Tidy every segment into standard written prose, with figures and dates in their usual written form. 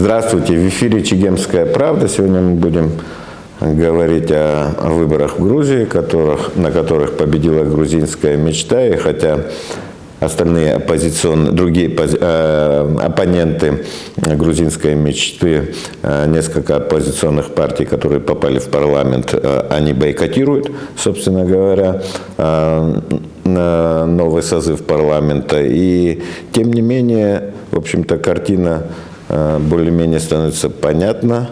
Здравствуйте, в эфире «Чегемская правда». Сегодня мы будем говорить о выборах в Грузии, на которых победила грузинская мечта. И хотя остальные оппоненты грузинской мечты, несколько оппозиционных партий, которые попали в парламент, они бойкотируют, собственно говоря, новый созыв парламента. И тем не менее, в общем-то, картина более-менее становится понятна,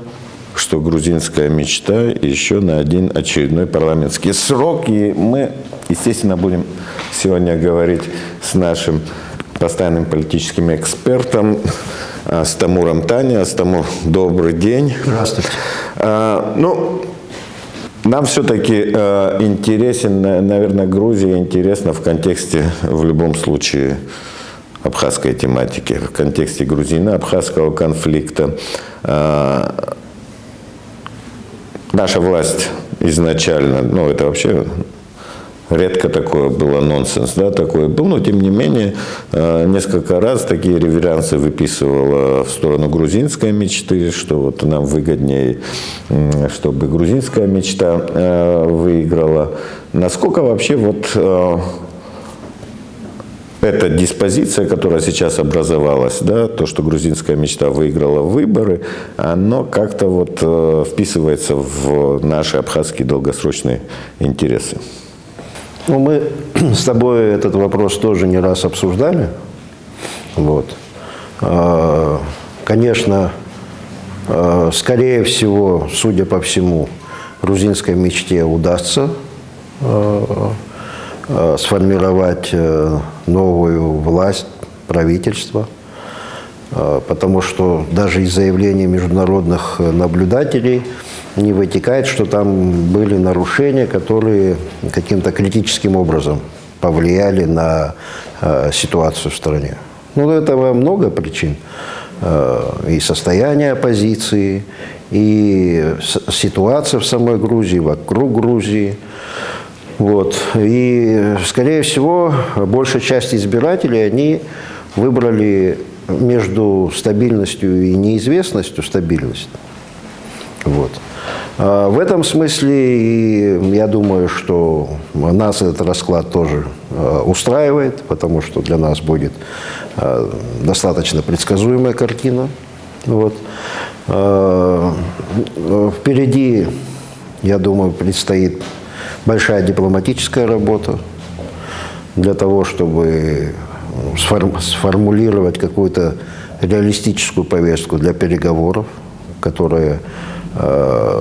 что грузинская мечта еще на один очередной парламентский срок. И мы, естественно, будем сегодня говорить с нашим постоянным политическим экспертом Астамуром Тани. Астамур, добрый день. Здравствуйте. Нам все-таки интересен, наверное, Грузия интересна в контексте, в любом случае, абхазской тематики, в контексте грузино-абхазского конфликта. Наша власть изначально, это вообще редко такое было, нонсенс, такое был, но тем не менее несколько раз такие реверансы выписывала в сторону грузинской мечты, что вот нам выгоднее, чтобы грузинская мечта выиграла. Насколько вообще эта диспозиция, которая сейчас образовалась, то, что грузинская мечта выиграла выборы, оно как-то вписывается в наши абхазские долгосрочные интересы? Мы с тобой этот вопрос тоже не раз обсуждали. Конечно, скорее всего, судя по всему, грузинской мечте удастся сформировать новую власть, правительство, потому что даже из заявлений международных наблюдателей не вытекает, что там были нарушения, которые каким-то критическим образом повлияли на ситуацию в стране. Этого много причин. И состояние оппозиции, и ситуация в самой Грузии, вокруг Грузии. И, скорее всего, большая часть избирателей, они выбрали между стабильностью и неизвестностью стабильность. В этом смысле, я думаю, что нас этот расклад тоже устраивает, потому что для нас будет достаточно предсказуемая картина. Впереди, я думаю, предстоит большая дипломатическая работа для того, чтобы сформулировать какую-то реалистическую повестку для переговоров, которая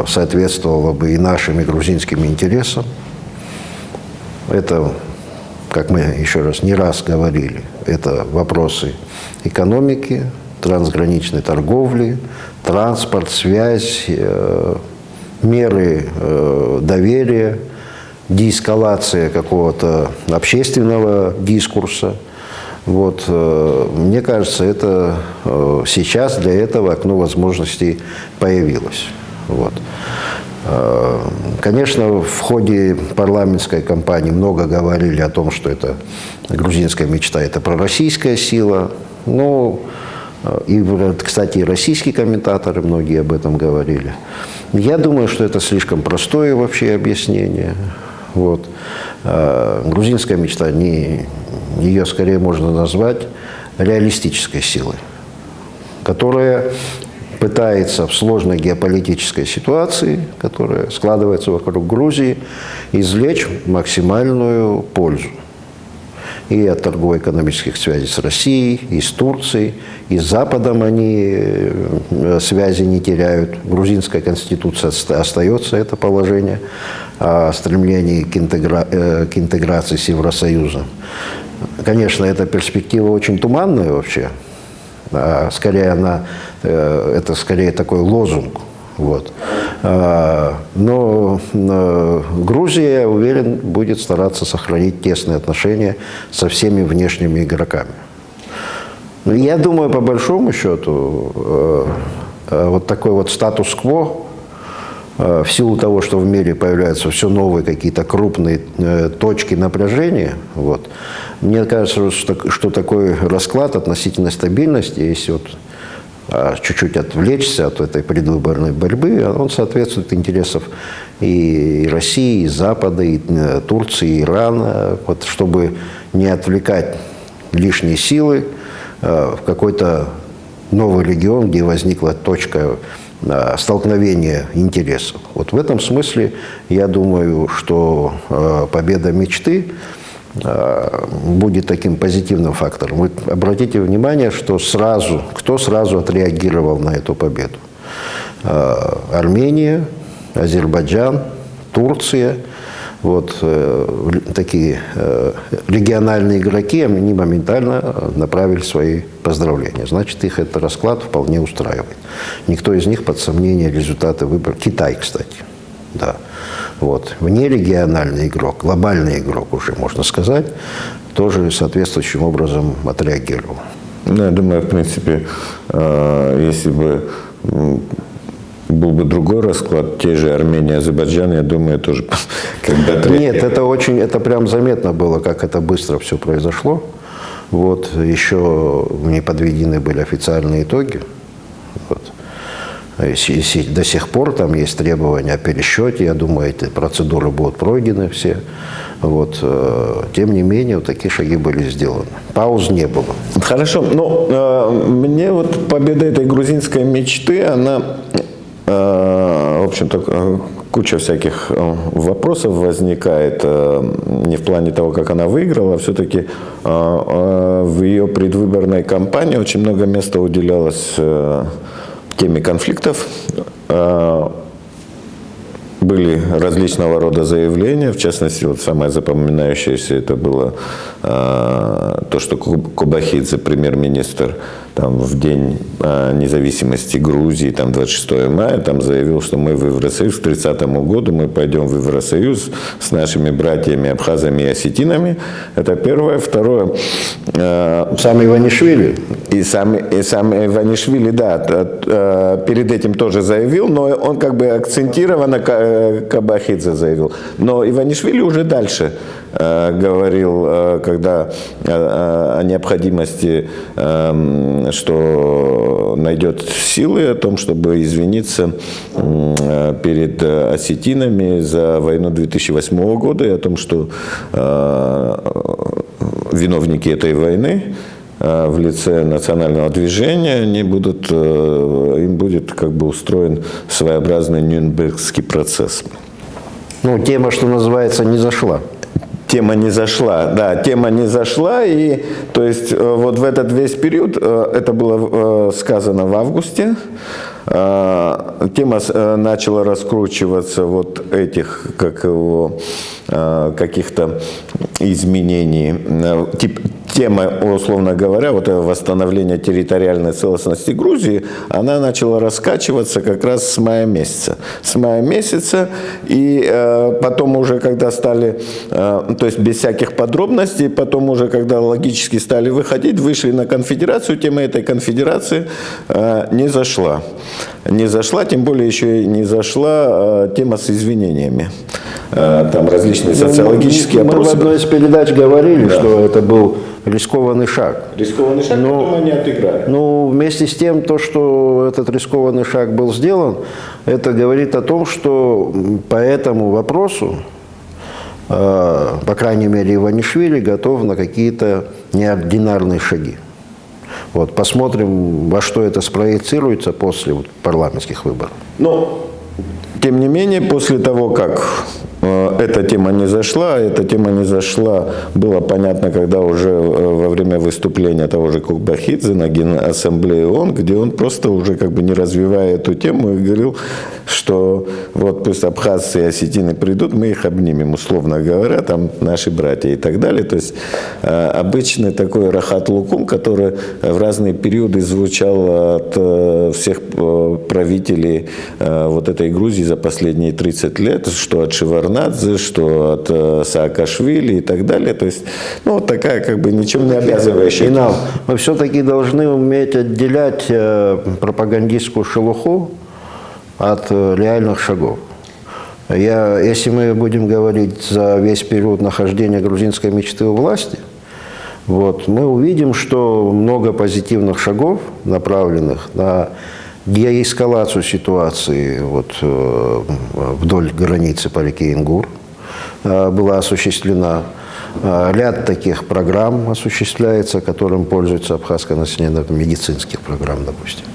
соответствовала бы и нашим, и грузинским интересам. Это, как мы еще раз не раз говорили, это вопросы экономики, трансграничной торговли, транспорт, связь, меры доверия, деэскалация какого-то общественного дискурса. Мне кажется, это сейчас для этого окно возможностей появилось. Конечно, в ходе парламентской кампании много говорили о том, что это грузинская мечта, это пророссийская сила. Кстати, и российские комментаторы многие об этом говорили. Я думаю, что это слишком простое вообще объяснение. Грузинская мечта, ее скорее можно назвать реалистической силой, которая пытается в сложной геополитической ситуации, которая складывается вокруг Грузии, извлечь максимальную пользу. И от торгово-экономических связей с Россией, и с Турцией, и с Западом они связи не теряют. Грузинская конституция остается, это положение о стремлении к интеграции с Евросоюзом. Конечно, эта перспектива очень туманная вообще. Это скорее такой лозунг. Но Грузия, я уверен, будет стараться сохранить тесные отношения со всеми внешними игроками. Я думаю, по большому счету, такой статус-кво, в силу того, что в мире появляются все новые какие-то крупные точки напряжения, мне кажется, что такой расклад относительно стабильности, если чуть-чуть отвлечься от этой предвыборной борьбы, он соответствует интересам и России, и Запада, и Турции, и Ирана, вот, чтобы не отвлекать лишние силы в какой-то новый регион, где возникла точка столкновения интересов. Вот в этом смысле я думаю, что победа мечты будет таким позитивным фактором. Вы обратите внимание, что кто сразу отреагировал на эту победу. Армения, Азербайджан, Турция. Вот такие региональные игроки, они моментально направили свои поздравления. Значит, их этот расклад вполне устраивает. Никто из них под сомнение результаты выборов. Китай, кстати. Да. Вот. Внерегиональный игрок, глобальный игрок уже, можно сказать, тоже соответствующим образом отреагировал. Ну, я думаю, в принципе, если бы был бы другой расклад, те же Армения, Азербайджан, я думаю, тоже когда-то... Нет, это прям заметно было, как это быстро все произошло. Вот, еще не подведены были официальные итоги. Вот. До сих пор там есть требования о пересчете, я думаю, эти процедуры будут пройдены все. Вот. Тем не менее, вот такие шаги были сделаны. Пауз не было. Хорошо, но мне вот победа этой грузинской мечты, она, в общем-то, куча всяких вопросов возникает, не в плане того, как она выиграла, а все-таки в ее предвыборной кампании очень много места уделялось теме конфликтов. Были различного рода заявления, в частности, вот самое запоминающееся это было то, что Кобахидзе, премьер-министр, там, в день независимости Грузии, там, 26 мая, там, заявил, что мы в Евросоюз к 30 году мы пойдем в Евросоюз с нашими братьями абхазами и осетинами. Это первое. Второе. Сам Иванишвили. И сам Иванишвили, да, перед этим тоже заявил, но он как бы акцентированно Кобахидзе заявил. Но Иванишвили уже дальше говорил, когда о необходимости, что найдет силы о том, чтобы извиниться перед осетинами за войну 2008 года и о том, что виновники этой войны в лице национального движения, им будет как бы устроен своеобразный Нюрнбергский процесс. Ну, тема, что называется, не зашла. Тема не зашла, да, тема не зашла, и то есть вот в этот весь период, это было сказано в августе, тема начала раскручиваться вот этих, каких-то изменений, тема, условно говоря, вот восстановление территориальной целостности Грузии, она начала раскачиваться как раз с мая месяца. С мая месяца, и потом уже, когда стали, то есть без всяких подробностей, потом уже, когда логически стали выходить, вышли на конфедерацию, тема этой конфедерации не зашла. Не зашла, тем более еще и не зашла тема с извинениями. Там различные социологические опросы. Мы в одной из передач говорили, да, что это был рискованный шаг. Рискованный шаг, потом они отыграли. Ну, вместе с тем, то, что этот рискованный шаг был сделан, это говорит о том, что по этому вопросу, по крайней мере, Иванишвили готов на какие-то неординарные шаги. Вот, посмотрим, во что это спроецируется после парламентских выборов. Но, тем не менее, после того, как эта тема не зашла, было понятно, когда уже во время выступления того же Кобахидзе на Генассамблее ООН, где он просто уже как бы не развивая эту тему и говорил, что вот пусть абхазцы и осетины придут, мы их обнимем, условно говоря, там наши братья и так далее. То есть обычный такой рахат лукум, который в разные периоды звучал от всех правителей вот этой Грузии за последние 30 лет, что от Шеварднадзе, что от Саакашвили и так далее. То есть, ну, вот такая как бы ничем не обязывающая. И нам, мы все-таки должны уметь отделять пропагандистскую шелуху от реальных шагов. Если мы будем говорить за весь период нахождения грузинской мечты у власти, вот, мы увидим, что много позитивных шагов, направленных на деэскалацию ситуации вот, вдоль границы по реке Ингур, была осуществлена. Ряд таких программ осуществляется, которым пользуется абхазское население, медицинских программ, допустим.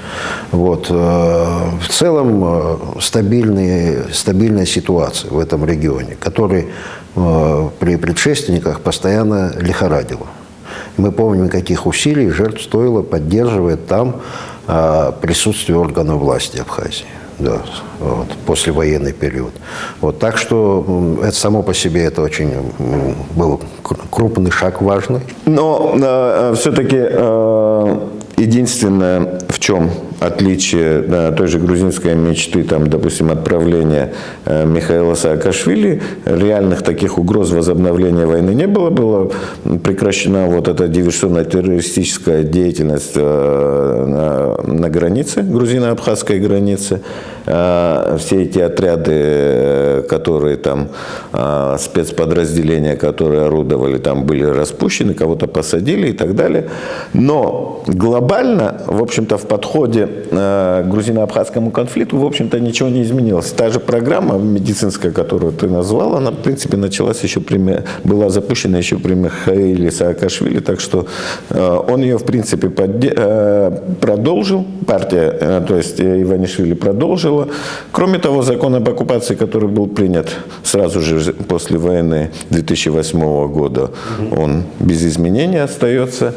Вот. В целом стабильная ситуация в этом регионе, который при предшественниках постоянно лихорадила. Мы помним, каких усилий и жертв стоило поддерживать там присутствие органов власти Абхазии. Да, вот, послевоенный период. Вот, так что это само по себе это очень был крупный шаг, важный. Но все-таки единственное, в чем отличие той же грузинской мечты, там, допустим, отправления Михаила Саакашвили, реальных таких угроз возобновления войны не было. Была прекращена вот эта диверсионно-террористическая деятельность на границе, грузино-абхазской границе. Все эти отряды, которые там, спецподразделения, которые орудовали, там были распущены, кого-то посадили и так далее. Но глобально, в общем-то, в подходе к грузино-абхазскому конфликту, в общем-то, ничего не изменилось. Та же программа медицинская, которую ты назвал, она, в принципе, началась еще была запущена еще при Михаиле Саакашвили, так что он ее, в принципе, продолжил, партия, то есть Иванишвили продолжила. Кроме того, закон об оккупации, который был принят сразу же после войны 2008 года, он без изменений остается.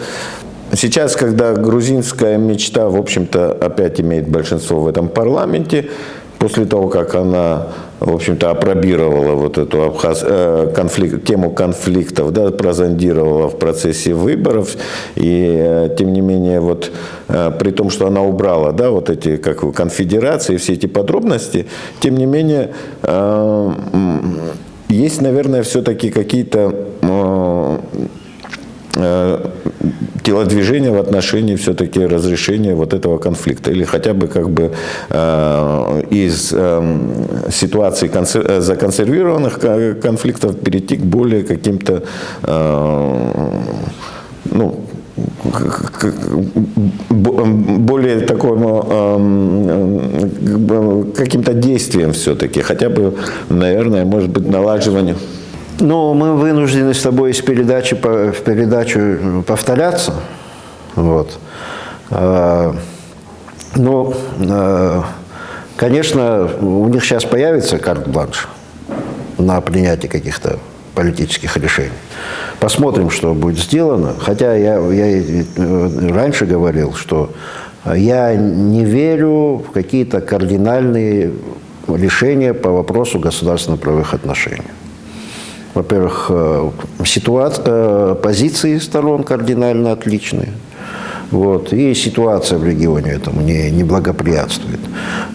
Сейчас, когда грузинская мечта, в общем-то, опять имеет большинство в этом парламенте, после того, как она, в общем-то, апробировала вот эту тему конфликтов, да, прозондировала в процессе выборов, и, тем не менее, вот, при том, что она убрала, да, вот эти, как конфедерации, все эти подробности, тем не менее, есть, наверное, все-таки какие-то телодвижения в отношении все-таки разрешения вот этого конфликта. Или хотя бы как бы из ситуации законсервированных конфликтов перейти к более каким-то, ну, более такому каким-то действием все-таки. Хотя бы, наверное, может быть, налаживанию. Ну, мы вынуждены с тобой из передачи в передачу повторяться. Вот. Но, конечно, у них сейчас появится карт-бланш на принятие каких-то политических решений. Посмотрим, что будет сделано. Хотя я раньше говорил, что я не верю в какие-то кардинальные решения по вопросу государственно-правовых отношений. Во-первых, позиции сторон кардинально отличные. Вот, и ситуация в регионе этому не благоприятствует.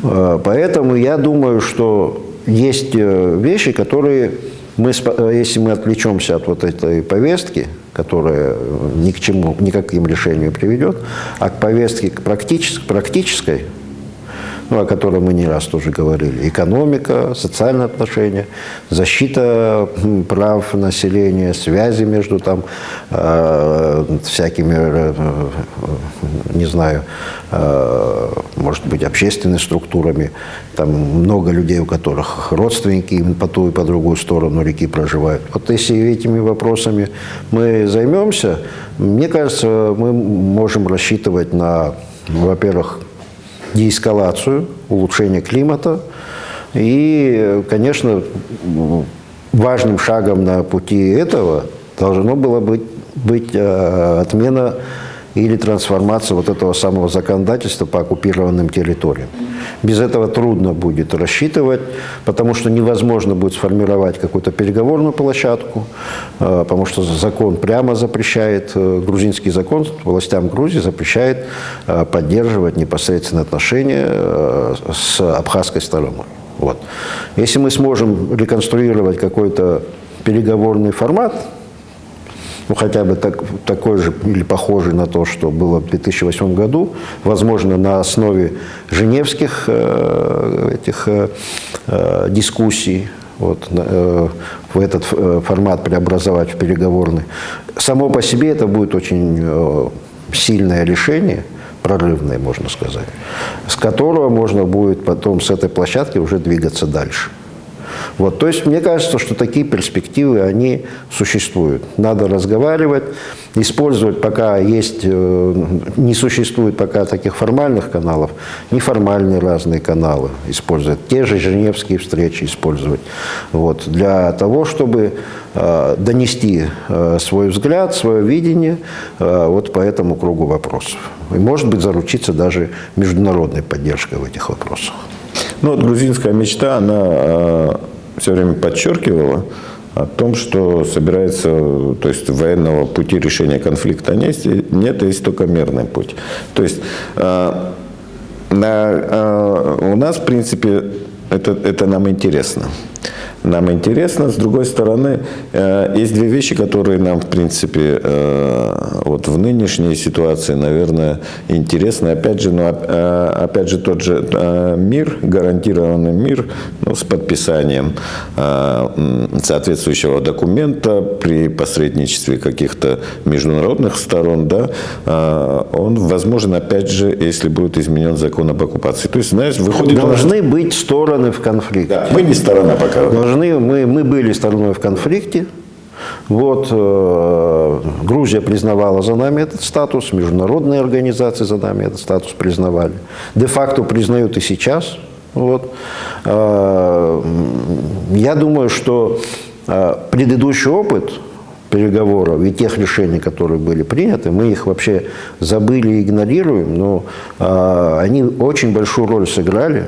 Поэтому я думаю, что есть вещи, которые, если мы отвлечемся от вот этой повестки, которая ни к чему, никаким решению приведет, а к повестке практической, ну, о которой мы не раз тоже говорили, экономика, социальные отношения, защита прав населения, связи между там всякими, не знаю, может быть, общественными структурами. Там много людей, у которых родственники по ту и по другую сторону реки проживают. Вот если этими вопросами мы займемся, мне кажется, мы можем рассчитывать на, во-первых, деэскалацию, улучшение климата. И, конечно, важным шагом на пути этого должно было быть отмена или трансформация вот этого самого законодательства по оккупированным территориям. Без этого трудно будет рассчитывать, потому что невозможно будет сформировать какую-то переговорную площадку, потому что закон прямо запрещает, грузинский закон властям Грузии запрещает поддерживать непосредственно отношения с абхазской стороной. Вот. Если мы сможем реконструировать какой-то переговорный формат, ну, хотя бы такой же или похожий на то, что было в 2008 году, возможно, на основе женевских дискуссий, вот, в этот формат преобразовать в переговорный. Само по себе это будет очень сильное решение, прорывное, можно сказать, с которого можно будет потом с этой площадки уже двигаться дальше. Вот, то есть мне кажется, что такие перспективы, они существуют. Надо разговаривать, использовать, пока есть, не существует пока таких формальных каналов, неформальные разные каналы использовать, те же женевские встречи использовать. Вот, для того, чтобы донести свой взгляд, свое видение вот по этому кругу вопросов. И, может быть, заручиться даже международной поддержкой в этих вопросах. Ну, вот грузинская мечта, она все время подчеркивала о том, что собирается, то есть военного пути решения конфликта нет, есть только мирный путь. То есть у нас, в принципе, это нам интересно. Нам интересно. С другой стороны, есть две вещи, которые нам, в принципе, вот в нынешней ситуации, наверное, интересны. Опять же, тот же мир, гарантированный мир, ну, с подписанием соответствующего документа при посредничестве каких-то международных сторон, да, он возможен, опять же, если будет изменен закон об оккупации. То есть, знаешь, выходит... Должны быть стороны в конфликте. Да, мы не сторона пока. Мы были стороной в конфликте. Вот, Грузия признавала за нами этот статус, международные организации за нами этот статус признавали. Де-факто признают и сейчас. Вот. Я думаю, что предыдущий опыт переговоров и тех решений, которые были приняты, мы их вообще забыли и игнорируем, но они очень большую роль сыграли.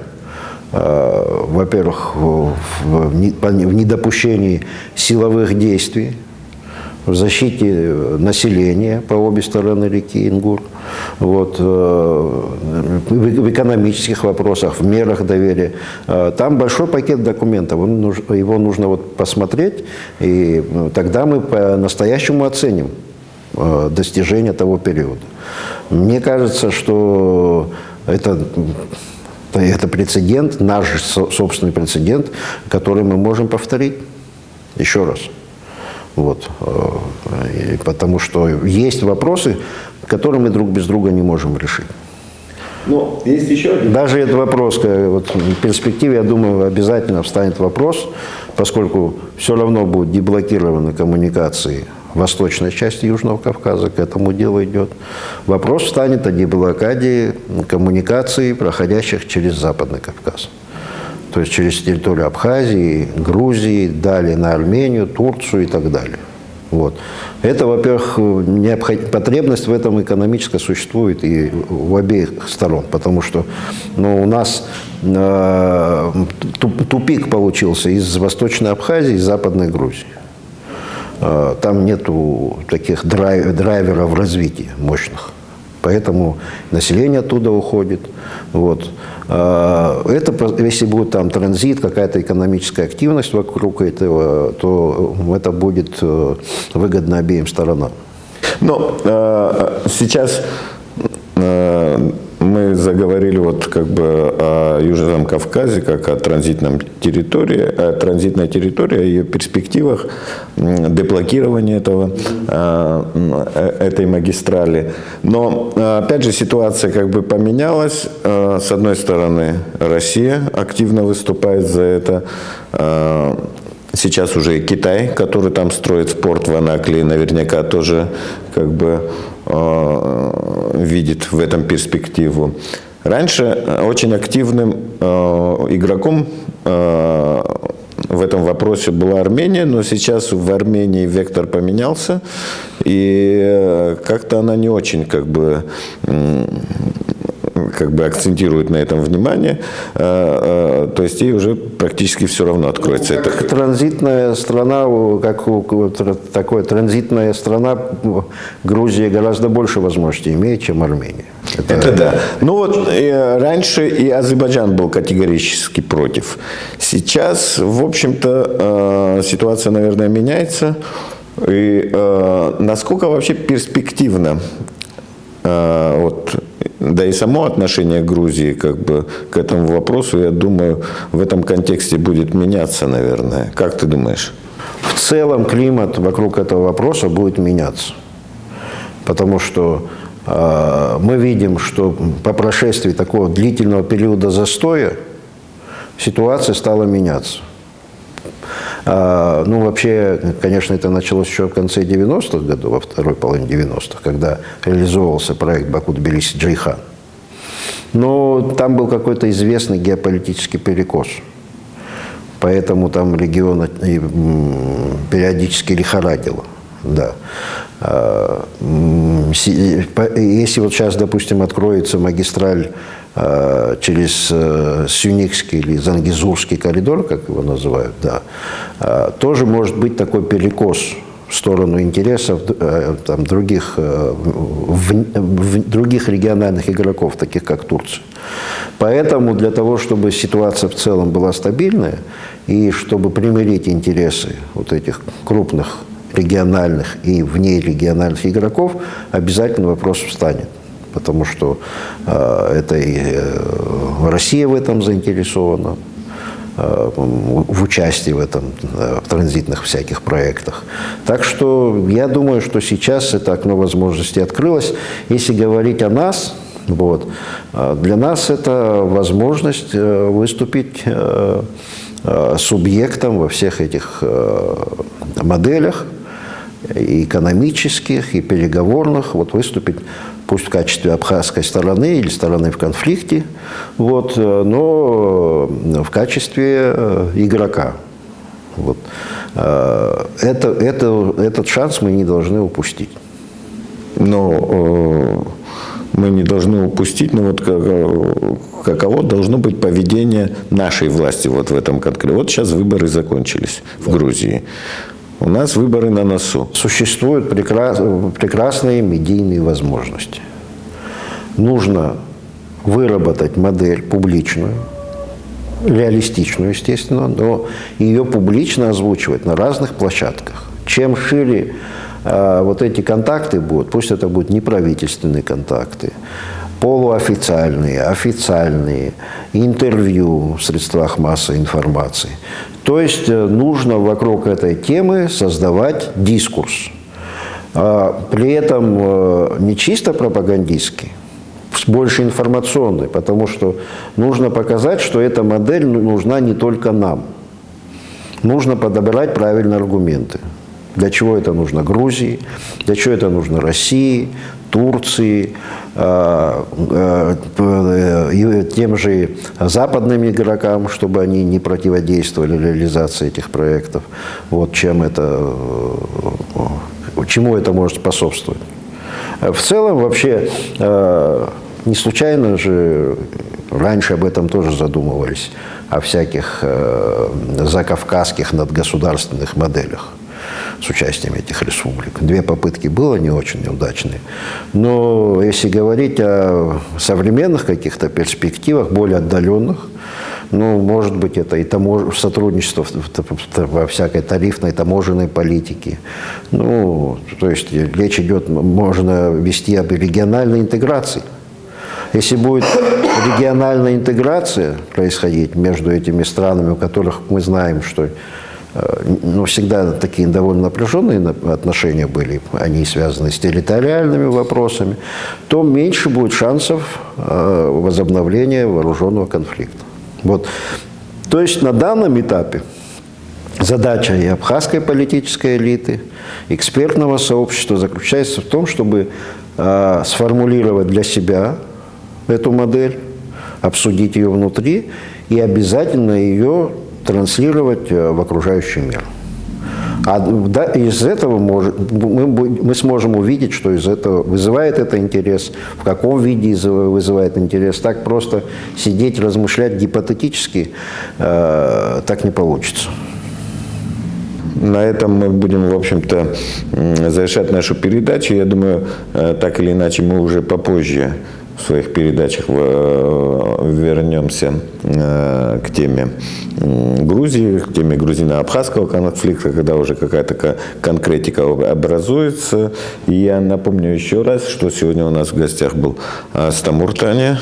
Во-первых, в недопущении силовых действий, в защите населения по обе стороны реки Ингур, вот, в экономических вопросах, в мерах доверия. Там большой пакет документов, его нужно вот посмотреть, и тогда мы по-настоящему оценим достижения того периода. Мне кажется, что это прецедент, наш собственный прецедент, который мы можем повторить еще раз. Вот. Потому что есть вопросы, которые мы друг без друга не можем решить. Но есть еще один. Даже этот вопрос, вот, в перспективе, я думаю, обязательно встанет вопрос, поскольку все равно будут деблокированы коммуникации восточной части Южного Кавказа, к этому делу идет. Вопрос встанет о деблокаде коммуникаций, проходящих через Западный Кавказ. То есть через территорию Абхазии, Грузии, далее на Армению, Турцию и так далее. Вот. Это, во-первых, потребность в этом экономическая существует и у обеих сторон, потому что у нас тупик получился из Восточной Абхазии и Западной Грузии. Там нету таких драйверов развития мощных. Поэтому население оттуда уходит. Вот. Это, если будет там транзит, какая-то экономическая активность вокруг этого, то это будет выгодно обеим сторонам. Но сейчас мы заговорили вот как бы о Южном Кавказе как о транзитной территории, о ее перспективах деблокирования этой магистрали. Но опять же ситуация как бы поменялась. С одной стороны, Россия активно выступает за это. Сейчас уже и Китай, который там строит порт в Анаклии, наверняка тоже как бы видит в этом перспективу. Раньше очень активным игроком в этом вопросе была Армения, но сейчас в Армении вектор поменялся, и как-то она не очень как бы акцентирует на этом внимание, то есть ей уже практически все равно откроется. Как транзитная страна, транзитная страна, Грузия гораздо больше возможностей имеет, чем Армения. Это да. Ну вот раньше и Азербайджан был категорически против. Сейчас, в общем-то, ситуация, наверное, меняется. И насколько вообще перспективно вот Да и само отношение Грузии как бы к этому вопросу, я думаю, в этом контексте будет меняться, наверное. Как ты думаешь? В целом климат вокруг этого вопроса будет меняться. Потому что мы видим, что по прошествии такого длительного периода застоя ситуация стала меняться. Ну, вообще, конечно, это началось еще в конце 90-х годов, во второй половине 90-х, когда реализовывался проект Баку-Тбилиси-Джейхан. Но там был какой-то известный геополитический перекос. Поэтому там регион периодически лихорадило. Да. Если вот сейчас, допустим, откроется магистраль через Сюникский или Зангезурский коридор, как его называют, да, тоже может быть такой перекос в сторону интересов там, других региональных игроков, таких как Турция. Поэтому для того, чтобы ситуация в целом была стабильная и чтобы примирить интересы вот этих крупных региональных и внерегиональных игроков, обязательно вопрос встанет. Потому что это и Россия в этом заинтересована, в участии в этом, в транзитных всяких проектах. Так что я думаю, что сейчас это окно возможностей открылось. Если говорить о нас, вот, для нас это возможность выступить субъектом во всех этих моделях, и экономических, и переговорных, вот выступить пусть в качестве абхазской стороны или стороны в конфликте, вот, но в качестве игрока. Вот. Этот шанс мы не должны упустить. Но мы не должны упустить, но вот каково должно быть поведение нашей власти вот в этом конкретно. Вот сейчас выборы закончились в Грузии. У нас выборы на носу. Существуют прекрасные медийные возможности. Нужно выработать модель публичную, реалистичную, естественно, но ее публично озвучивать на разных площадках. Чем шире вот эти контакты будут, пусть это будут неправительственные контакты, полуофициальные, официальные, интервью в средствах массовой информации. То есть нужно вокруг этой темы создавать дискурс. При этом не чисто пропагандистский, больше информационный, потому что нужно показать, что эта модель нужна не только нам. Нужно подобрать правильные аргументы. Для чего это нужно Грузии, для чего это нужно России, Турции, тем же западным игрокам, чтобы они не противодействовали реализации этих проектов. Вот чему это может способствовать. В целом, вообще, не случайно же раньше об этом тоже задумывались, о всяких закавказских надгосударственных моделях с участием этих республик. 2 попытки было не очень неудачные. Но если говорить о современных каких-то перспективах, более отдаленных, ну, может быть, это и сотрудничество во всякой тарифной, таможенной политике. Ну, то есть речь идет, можно вести об региональной интеграции. Если будет региональная интеграция происходить между этими странами, у которых мы знаем, что всегда такие довольно напряженные отношения были, они связаны с территориальными вопросами, то меньше будет шансов возобновления вооруженного конфликта. Вот. То есть на данном этапе задача и абхазской политической элиты, экспертного сообщества заключается в том, чтобы сформулировать для себя эту модель, обсудить ее внутри и обязательно ее транслировать в окружающий мир. Из этого мы сможем увидеть, что из этого вызывает это интерес, в каком виде вызывает интерес. Так просто сидеть, размышлять гипотетически так не получится. На этом мы будем, в общем-то, завершать нашу передачу. Я думаю, так или иначе мы уже попозже в своих передачах вернемся к теме Грузии, к теме грузино-абхазского конфликта, когда уже какая-то конкретика образуется. И я напомню еще раз, что сегодня у нас в гостях был Астамур Таня.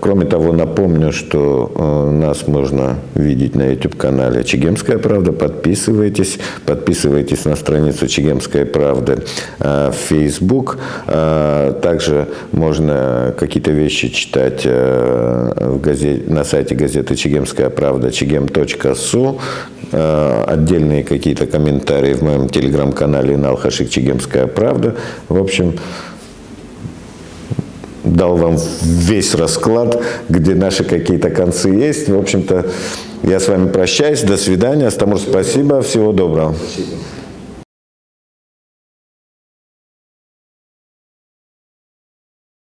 Кроме того, напомню, что нас можно видеть на YouTube-канале «Чегемская правда». Подписывайтесь на страницу «Чегемской правды» в Facebook. Также можно какие-то вещи читать на сайте газеты «Чегемская правда» chegem.su. Отдельные какие-то комментарии в моем телеграм-канале «Инал Хашик Чегемская правда». В общем, дал вам весь расклад, где наши какие-то концы есть. В общем-то, я с вами прощаюсь. До свидания. Астамур, спасибо. Всего доброго. Спасибо.